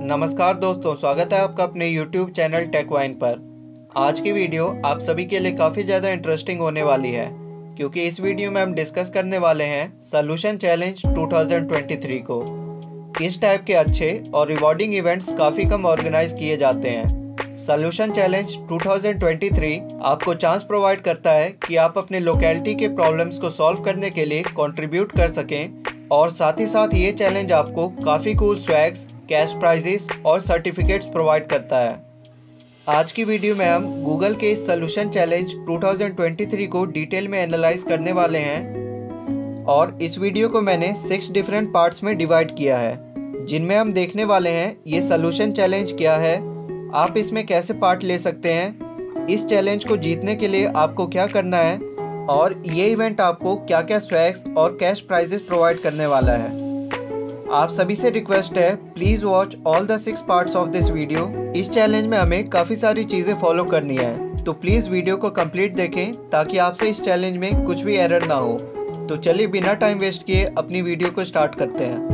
नमस्कार दोस्तों, स्वागत है आपका अपने YouTube चैनल टेकवाइन पर। आज की वीडियो आप सभी के लिए काफ़ी ज़्यादा इंटरेस्टिंग होने वाली है, क्योंकि इस वीडियो में हम डिस्कस करने वाले हैं सॉल्यूशन चैलेंज 2023 को। इस टाइप के अच्छे और रिवॉर्डिंग इवेंट्स काफ़ी कम ऑर्गेनाइज किए जाते हैं। सॉल्यूशन चैलेंज 2023 आपको चांस प्रोवाइड करता है कि आप अपने लोकेलिटी के प्रॉब्लम्स को सॉल्व करने के लिए कंट्रीब्यूट कर सकें, और साथ ही साथ ये चैलेंज आपको काफ़ी कूल स्वैग्स, कैश प्राइजेस और सर्टिफिकेट्स प्रोवाइड करता है। आज की वीडियो में हम गूगल के इस सॉल्यूशन चैलेंज 2023 को डिटेल में एनालाइज करने वाले हैं, और इस वीडियो को मैंने 6 डिफरेंट पार्ट्स में डिवाइड किया है, जिनमें हम देखने वाले हैं ये सॉल्यूशन चैलेंज क्या है, आप इसमें कैसे पार्ट ले सकते हैं, इस चैलेंज को जीतने के लिए आपको क्या करना है, और ये इवेंट आपको क्या क्या स्वैग्स और कैश प्राइजेस प्रोवाइड करने वाला है। आप सभी से रिक्वेस्ट है, please watch all the 6 parts of this video. इस चैलेंज में हमें काफ़ी सारी चीज़ें फॉलो करनी है, तो प्लीज़ वीडियो को कंप्लीट देखें ताकि आपसे इस चैलेंज में कुछ भी एरर ना हो। तो चलिए बिना टाइम वेस्ट किए अपनी वीडियो को स्टार्ट करते हैं।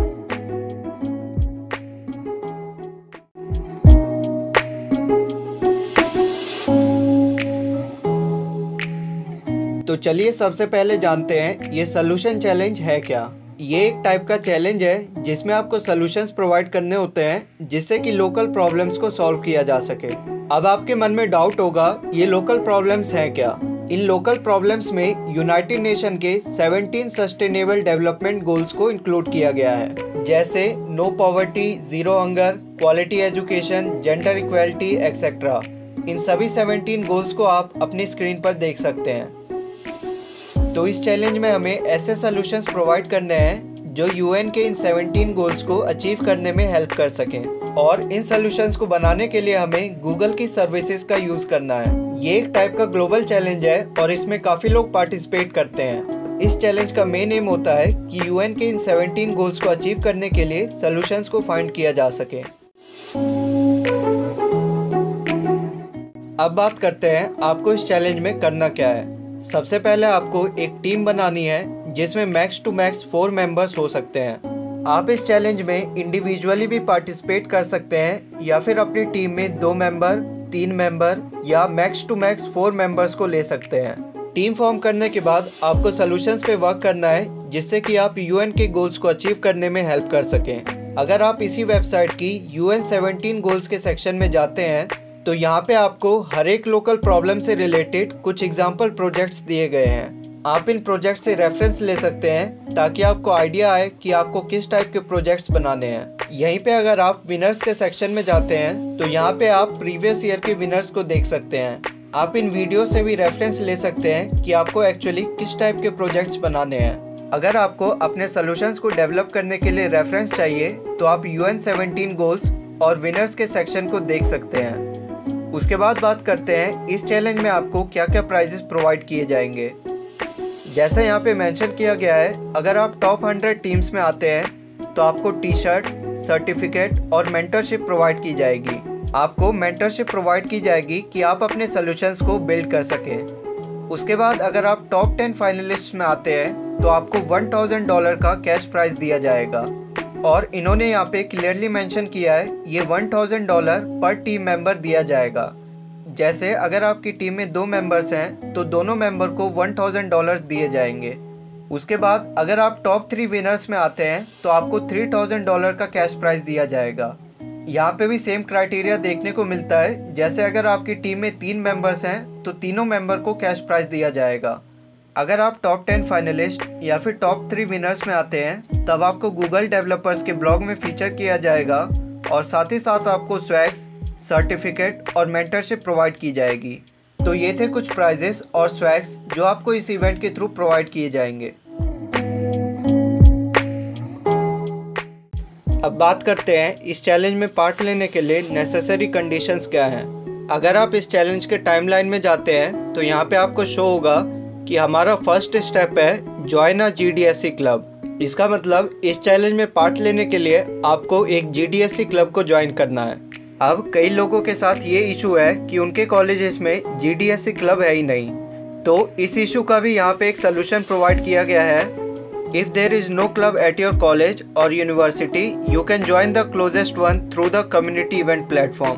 तो चलिए सबसे पहले जानते हैं ये सॉल्यूशन चैलेंज है क्या। ये एक टाइप का चैलेंज है जिसमें आपको सॉल्यूशंस प्रोवाइड करने होते हैं जिससे कि लोकल प्रॉब्लम्स को सॉल्व किया जा सके। अब आपके मन में डाउट होगा, ये लोकल प्रॉब्लम्स हैं क्या। इन लोकल प्रॉब्लम्स में यूनाइटेड नेशन के 17 सस्टेनेबल डेवलपमेंट गोल्स को इंक्लूड किया गया है, जैसे no poverty, zero hunger, quality education, gender equality etcetera. इन सभी 17 गोल्स को आप अपनी स्क्रीन पर देख सकते हैं। तो इस चैलेंज में हमें ऐसे सॉल्यूशंस प्रोवाइड करने हैं जो यूएन के इन 17 गोल्स को अचीव करने में हेल्प कर सकें, और इन सॉल्यूशंस को बनाने के लिए हमें गूगल की सर्विसेज का यूज करना है। ये एक टाइप का ग्लोबल चैलेंज है और इसमें काफी लोग पार्टिसिपेट करते हैं। इस चैलेंज का मेन एम होता है कि यूएन के इन 17 गोल्स को अचीव करने के लिए सॉल्यूशंस को फाइंड किया जा सके। अब बात करते हैं आपको इस चैलेंज में करना क्या है। सबसे पहले आपको एक टीम बनानी है जिसमें मैक्स टू मैक्स 4 मेंबर्स हो सकते हैं। आप इस चैलेंज में इंडिविजुअली भी पार्टिसिपेट कर सकते हैं, या फिर अपनी टीम में 2 मेंबर, 3 मेंबर या मैक्स टू मैक्स 4 मेंबर्स को ले सकते हैं। टीम फॉर्म करने के बाद आपको सॉल्यूशंस पे वर्क करना है जिससे कि आप यूएन के गोल्स को अचीव करने में हेल्प कर सकें। अगर आप इसी वेबसाइट की यूएन 17 गोल्स के सेक्शन में जाते हैं तो यहाँ पे आपको हर एक लोकल प्रॉब्लम से रिलेटेड कुछ एग्जाम्पल प्रोजेक्ट्स दिए गए हैं। आप इन प्रोजेक्ट से रेफरेंस ले सकते हैं ताकि आपको आइडिया आए कि आपको किस टाइप के प्रोजेक्ट्स बनाने हैं। यहीं पे अगर आप विनर्स के सेक्शन में जाते हैं तो यहाँ पे आप प्रीवियस ईयर के विनर्स को देख सकते हैं। आप इन वीडियो से भी रेफरेंस ले सकते हैं कि आपको एक्चुअली किस टाइप के प्रोजेक्ट्स बनाने हैं। अगर आपको अपने सोल्यूशंस को डेवलप करने के लिए रेफरेंस चाहिए तो आप UN 17 गोल्स और विनर्स के सेक्शन को देख सकते हैं। उसके बाद बात करते हैं इस चैलेंज में आपको क्या क्या प्राइजेस प्रोवाइड किए जाएंगे। जैसा यहाँ पे मेंशन किया गया है, अगर आप टॉप 100 टीम्स में आते हैं तो आपको टी शर्ट, सर्टिफिकेट और मेंटरशिप प्रोवाइड की जाएगी। आपको मेंटरशिप प्रोवाइड की जाएगी कि आप अपने सॉल्यूशंस को बिल्ड कर सकें। उसके बाद अगर आप टॉप 10 फाइनलिस्ट में आते हैं तो आपको $1000 का कैश प्राइज दिया जाएगा, और इन्होंने यहाँ पे क्लियरली मेंशन किया है ये $1000 पर टीम मेंबर दिया जाएगा। जैसे अगर आपकी टीम में 2 मेंबर्स हैं तो दोनों मेंबर को $1000 दिए जाएंगे। उसके बाद अगर आप टॉप 3 विनर्स में आते हैं तो आपको $3000 का कैश प्राइज दिया जाएगा। यहाँ पे भी सेम क्राइटेरिया देखने को मिलता है, जैसे अगर आपकी टीम में 3 मेंबर्स हैं तो तीनों मेंबर को कैश प्राइज दिया जाएगा। अगर आप टॉप 10 फाइनलिस्ट या फिर टॉप 3 विनर्स में आते हैं तब आपको गूगल डेवलपर्स के ब्लॉग में फीचर किया जाएगा, और साथ ही साथ आपको स्वैग्स, सर्टिफिकेट और मेंटरशिप प्रोवाइड की जाएगी। तो ये थे कुछ प्राइजेस और स्वैग्स जो आपको इस इवेंट के थ्रू प्रोवाइड किए जाएंगे। अब बात करते हैं इस चैलेंज में पार्ट लेने के लिए नेसेसरी कंडीशंस क्या हैं। अगर आप इस चैलेंज के टाइमलाइन में जाते हैं तो यहाँ पे आपको शो होगा कि हमारा फर्स्ट स्टेप है ज्वाइन अ GDSC क्लब। इसका मतलब इस चैलेंज में पार्ट लेने के लिए आपको एक GDSC क्लब को ज्वाइन करना है। अब कई लोगों के साथ ये इशू है कि उनके कॉलेजेस में GDSC क्लब है ही नहीं, तो इस इशू का भी यहाँ पे एक सलूशन प्रोवाइड किया गया है। If there is no club at your college or university, you can join the closest one through the community event platform.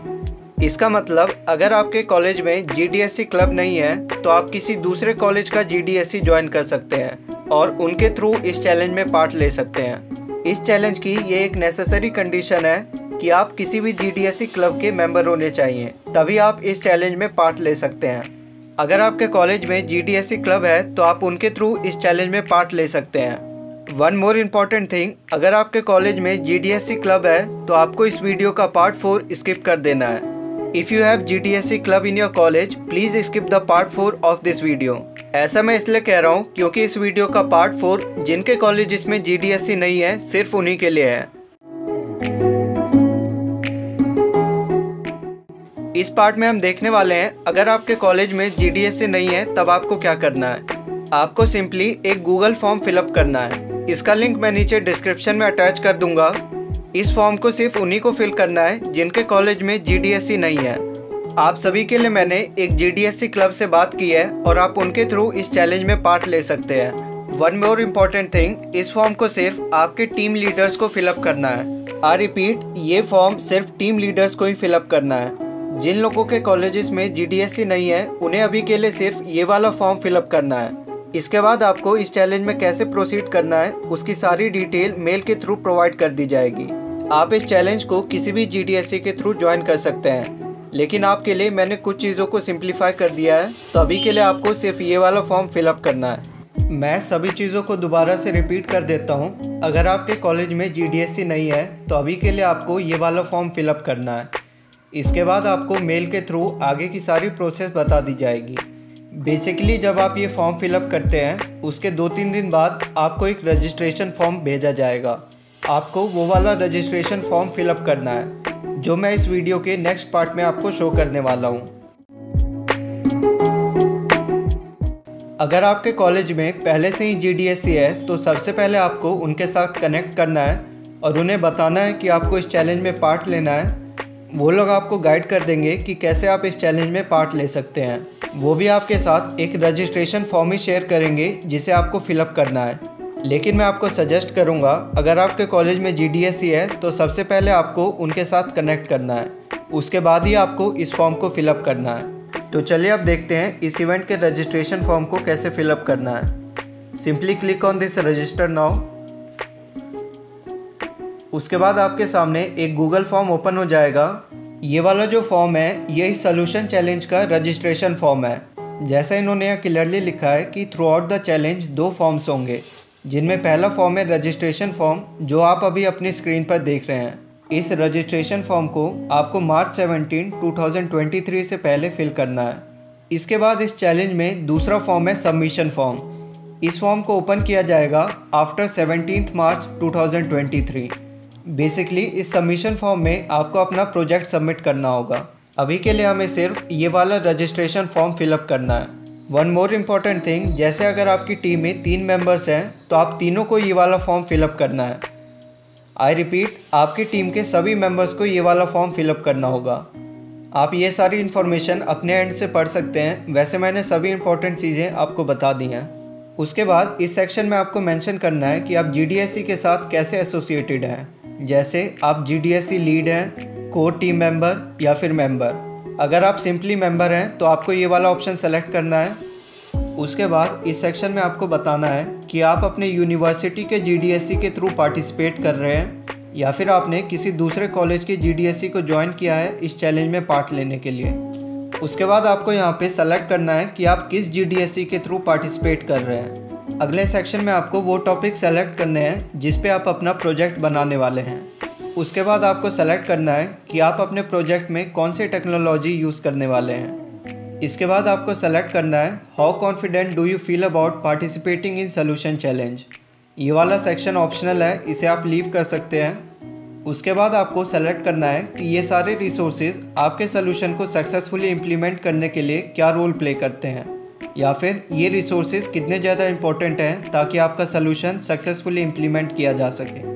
इसका मतलब अगर आपके कॉलेज में GDSC क्लब नहीं है तो आप किसी दूसरे कॉलेज का GDSC ज्वाइन कर सकते हैं और उनके थ्रू इस चैलेंज में पार्ट ले सकते हैं। इस चैलेंज की ये एक नेसेसरी कंडीशन है कि आप किसी भी GDSC क्लब के मेंबर होने चाहिए, तभी आप इस चैलेंज में पार्ट ले सकते हैं। अगर आपके कॉलेज में GDSC क्लब है तो आप उनके थ्रू इस चैलेंज में पार्ट ले सकते हैं। वन मोर इम्पॉर्टेंट थिंग, अगर आपके कॉलेज में GDSC क्लब है तो आपको इस वीडियो का पार्ट 4 स्किप कर देना है। If you have GDSC club in your college, please skip the part 4 of this video. ऐसा मैं इसलिए कह रहा हूँ क्योंकि इस वीडियो का पार्ट 4 जिनके कॉलेज में GDSC नहीं है सिर्फ उन्हीं के लिए है। इस पार्ट में हम देखने वाले हैं अगर आपके कॉलेज में GDSC नहीं है तब आपको क्या करना है। आपको सिंपली एक गूगल फॉर्म फिलअप करना है। इसका लिंक मैं नीचे डिस्क्रिप्शन में अटैच कर दूंगा। इस फॉर्म को सिर्फ उन्हीं को फिल करना है जिनके कॉलेज में GDSC नहीं है। आप सभी के लिए मैंने एक GDSC क्लब से बात की है और आप उनके थ्रू इस चैलेंज में पार्ट ले सकते हैं। वन मोर इम्पॉर्टेंट थिंग, इस फॉर्म को सिर्फ आपके टीम लीडर्स को फिलअप करना है। आई रिपीट, ये फॉर्म सिर्फ टीम लीडर्स को ही फिलअप करना है। जिन लोगों के कॉलेजेस में GDSC नहीं है उन्हें अभी के लिए सिर्फ ये वाला फॉर्म फिलअप करना है। इसके बाद आपको इस चैलेंज में कैसे प्रोसीड करना है उसकी सारी डिटेल मेल के थ्रू प्रोवाइड कर दी जाएगी। आप इस चैलेंज को किसी भी GDSC के थ्रू ज्वाइन कर सकते हैं, लेकिन आपके लिए मैंने कुछ चीज़ों को सिंप्लीफाई कर दिया है, तो अभी के लिए आपको सिर्फ ये वाला फॉर्म फिलअप करना है। मैं सभी चीज़ों को दोबारा से रिपीट कर देता हूँ। अगर आपके कॉलेज में GDSC नहीं है तो अभी के लिए आपको ये वाला फॉर्म फिलअप करना है। इसके बाद आपको मेल के थ्रू आगे की सारी प्रोसेस बता दी जाएगी। बेसिकली जब आप ये फॉर्म फिलअप करते हैं उसके 2-3 दिन बाद आपको एक रजिस्ट्रेशन फॉर्म भेजा जाएगा। आपको वो वाला रजिस्ट्रेशन फॉर्म फिलअप करना है जो मैं इस वीडियो के नेक्स्ट पार्ट में आपको शो करने वाला हूँ। अगर आपके कॉलेज में पहले से ही GDSC है तो सबसे पहले आपको उनके साथ कनेक्ट करना है और उन्हें बताना है कि आपको इस चैलेंज में पार्ट लेना है। वो लोग आपको गाइड कर देंगे कि कैसे आप इस चैलेंज में पार्ट ले सकते हैं। वो भी आपके साथ एक रजिस्ट्रेशन फॉर्म ही शेयर करेंगे जिसे आपको फिलअप करना है। लेकिन मैं आपको सजेस्ट करूंगा, अगर आपके कॉलेज में GDSC है तो सबसे पहले आपको उनके साथ कनेक्ट करना है, उसके बाद ही आपको इस फॉर्म को फिलअप करना है। तो चलिए अब देखते हैं इस इवेंट के रजिस्ट्रेशन फॉर्म को कैसे फिलअप करना है। Simply click on this register now. उसके बाद आपके सामने एक गूगल फॉर्म ओपन हो जाएगा। ये वाला जो फॉर्म है ये इस सोल्यूशन चैलेंज का रजिस्ट्रेशन फॉर्म है। जैसा इन्होंने यहाँ क्लियरली लिखा है कि through out the challenge 2 forms होंगे, जिनमें पहला फॉर्म है रजिस्ट्रेशन फॉर्म जो आप अभी अपनी स्क्रीन पर देख रहे हैं। इस रजिस्ट्रेशन फॉर्म को आपको मार्च 17, 2023 से पहले फिल करना है। इसके बाद इस चैलेंज में दूसरा फॉर्म है सबमिशन फॉर्म। इस फॉर्म को ओपन किया जाएगा आफ्टर 17 मार्च 2023। बेसिकली इस सबमिशन फॉर्म में आपको अपना प्रोजेक्ट सबमिट करना होगा। अभी के लिए हमें सिर्फ ये वाला रजिस्ट्रेशन फॉर्म फिलअप करना है। वन मोर इम्पॉर्टेंट थिंग, जैसे अगर आपकी टीम में 3 मेंबर्स हैं तो आप तीनों को ये वाला फॉर्म फिलअप करना है। आई रिपीट, आपकी टीम के सभी मेंबर्स को ये वाला फॉर्म फिलअप करना होगा। आप ये सारी इन्फॉर्मेशन अपने एंड से पढ़ सकते हैं, वैसे मैंने सभी इंपॉर्टेंट चीज़ें आपको बता दी हैं। उसके बाद इस सेक्शन में आपको मेंशन करना है कि आप GDSC के साथ कैसे एसोसिएटेड हैं। जैसे आप GDSC लीड हैं, कोर टीम मेंबर या फिर मेंबर। अगर आप सिंपली मेंबर हैं तो आपको ये वाला ऑप्शन सेलेक्ट करना है। उसके बाद इस सेक्शन में आपको बताना है कि आप अपने यूनिवर्सिटी के GDSC के थ्रू पार्टिसिपेट कर रहे हैं या फिर आपने किसी दूसरे कॉलेज के GDSC को ज्वाइन किया है इस चैलेंज में पार्ट लेने के लिए। उसके बाद आपको यहाँ पे सेलेक्ट करना है कि आप किस GDSC के थ्रू पार्टिसिपेट कर रहे हैं। अगले सेक्शन में आपको वो टॉपिक सेलेक्ट करने हैं जिस पे आप अपना प्रोजेक्ट बनाने वाले हैं। उसके बाद आपको सेलेक्ट करना है कि आप अपने प्रोजेक्ट में कौन सी टेक्नोलॉजी यूज़ करने वाले हैं। इसके बाद आपको सेलेक्ट करना है how confident do you feel about participating in solution challenge. ये वाला सेक्शन ऑप्शनल है, इसे आप लीव कर सकते हैं। उसके बाद आपको सेलेक्ट करना है कि ये सारे रिसोर्सेज आपके सोल्यूशन को सक्सेसफुली इम्प्लीमेंट करने के लिए क्या रोल प्ले करते हैं, या फिर ये रिसोर्सेज कितने ज़्यादा इम्पोर्टेंट हैं ताकि आपका सोल्यूशन सक्सेसफुली इम्प्लीमेंट किया जा सके।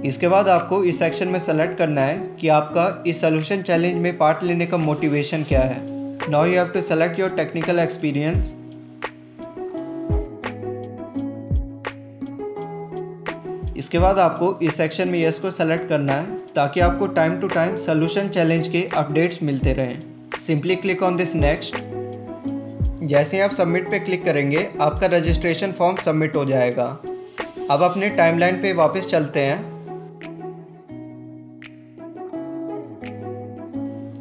इसके बाद आपको इस सेक्शन में सेलेक्ट करना है कि आपका इस सोल्यूशन चैलेंज में पार्ट लेने का मोटिवेशन क्या है। Now you have to select your technical experience. इसके बाद आपको इस सेक्शन में यस को सेलेक्ट करना है ताकि आपको time to time solution challenge के अपडेट्स मिलते रहें। Simply click on this next. जैसे ही आप सबमिट पे क्लिक करेंगे आपका रजिस्ट्रेशन फॉर्म सबमिट हो जाएगा। अब अपने टाइमलाइन पे वापस चलते हैं।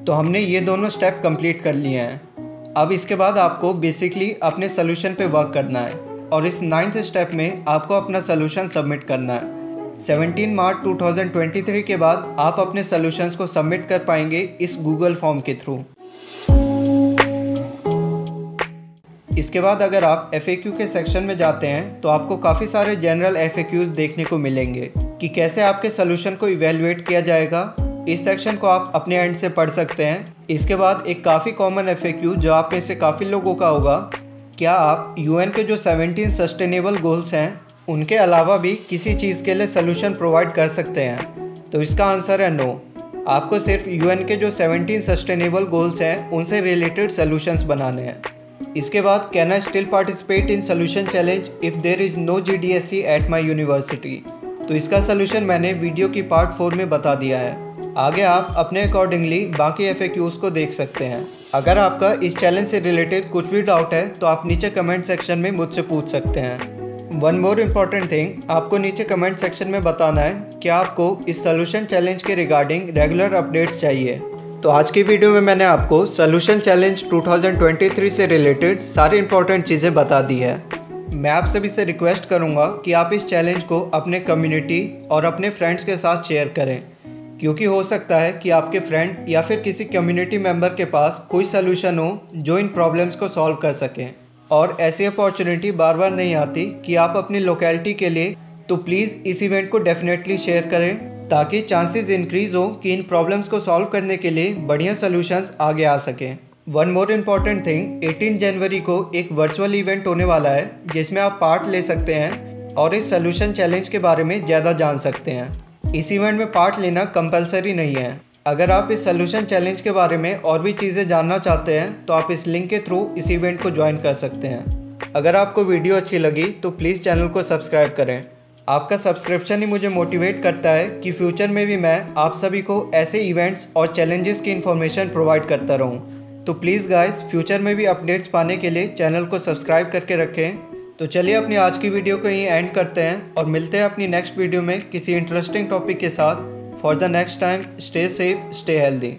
तो हमने ये दोनों स्टेप कंप्लीट कर लिए हैं। अब इसके बाद आपको बेसिकली अपने सोल्यूशन पे वर्क करना है और इस 9th स्टेप में आपको अपना सोल्यूशन सबमिट करना है। 17 मार्च 2023 के बाद आप अपने सोल्यूशंस को सबमिट कर पाएंगे इस गूगल फॉर्म के थ्रू। इसके बाद अगर आप FAQ के सेक्शन में जाते हैं तो आपको काफ़ी सारे जनरल FAQs देखने को मिलेंगे कि कैसे आपके सोल्यूशन को इवेलुएट किया जाएगा। इस सेक्शन को आप अपने एंड से पढ़ सकते हैं। इसके बाद एक काफ़ी कॉमन FAQ जो आप में से काफ़ी लोगों का होगा, क्या आप UN के जो 17 सस्टेनेबल गोल्स हैं उनके अलावा भी किसी चीज़ के लिए सोल्यूशन प्रोवाइड कर सकते हैं? तो इसका आंसर है नो। आपको सिर्फ UN के जो 17 सस्टेनेबल गोल्स हैं उनसे रिलेटेड सोल्यूशंस बनाने हैं। इसके बाद can I still participate in solution challenge if there is no GDSC at my university. तो इसका सोल्यूशन मैंने वीडियो की पार्ट 4 में बता दिया है। आगे आप अपने अकॉर्डिंगली बाकी FAQs को देख सकते हैं। अगर आपका इस चैलेंज से रिलेटेड कुछ भी डाउट है तो आप नीचे कमेंट सेक्शन में मुझसे पूछ सकते हैं। वन मोर इम्पॉर्टेंट थिंग, आपको नीचे कमेंट सेक्शन में बताना है कि आपको इस सोल्यूशन चैलेंज के रिगार्डिंग रेगुलर अपडेट्स चाहिए। तो आज की वीडियो में मैंने आपको सोल्यूशन चैलेंज 2023 से रिलेटेड सारी इंपॉर्टेंट चीज़ें बता दी है। मैं आप सभी से रिक्वेस्ट करूंगा कि आप इस चैलेंज को अपने कम्युनिटी और अपने फ्रेंड्स के साथ शेयर करें, क्योंकि हो सकता है कि आपके फ्रेंड या फिर किसी कम्युनिटी मेंबर के पास कोई सोल्यूशन हो जो इन प्रॉब्लम्स को सॉल्व कर सकें। और ऐसी अपॉर्चुनिटी बार बार नहीं आती कि आप अपनी लोकेलिटी के लिए, तो प्लीज़ इस इवेंट को डेफिनेटली शेयर करें ताकि चांसेस इंक्रीज़ हो कि इन प्रॉब्लम्स को सॉल्व करने के लिए बढ़िया सॉल्यूशंस आगे आ सकें। वन मोर इम्पॉर्टेंट थिंग, 18 जनवरी को एक वर्चुअल इवेंट होने वाला है जिसमें आप पार्ट ले सकते हैं और इस सोल्यूशन चैलेंज के बारे में ज़्यादा जान सकते हैं। इस इवेंट में पार्ट लेना कंपलसरी नहीं है। अगर आप इस सोल्यूशन चैलेंज के बारे में और भी चीज़ें जानना चाहते हैं तो आप इस लिंक के थ्रू इस इवेंट को ज्वाइन कर सकते हैं। अगर आपको वीडियो अच्छी लगी तो प्लीज़ चैनल को सब्सक्राइब करें। आपका सब्सक्रिप्शन ही मुझे मोटिवेट करता है कि फ्यूचर में भी मैं आप सभी को ऐसे इवेंट्स और चैलेंजेस की इन्फॉर्मेशन प्रोवाइड करता रहूं। तो प्लीज़ गाइस, फ्यूचर में भी अपडेट्स पाने के लिए चैनल को सब्सक्राइब करके रखें। तो चलिए अपनी आज की वीडियो को यहीं एंड करते हैं और मिलते हैं अपनी नेक्स्ट वीडियो में किसी इंटरेस्टिंग टॉपिक के साथ। For the next time, stay safe, stay healthy.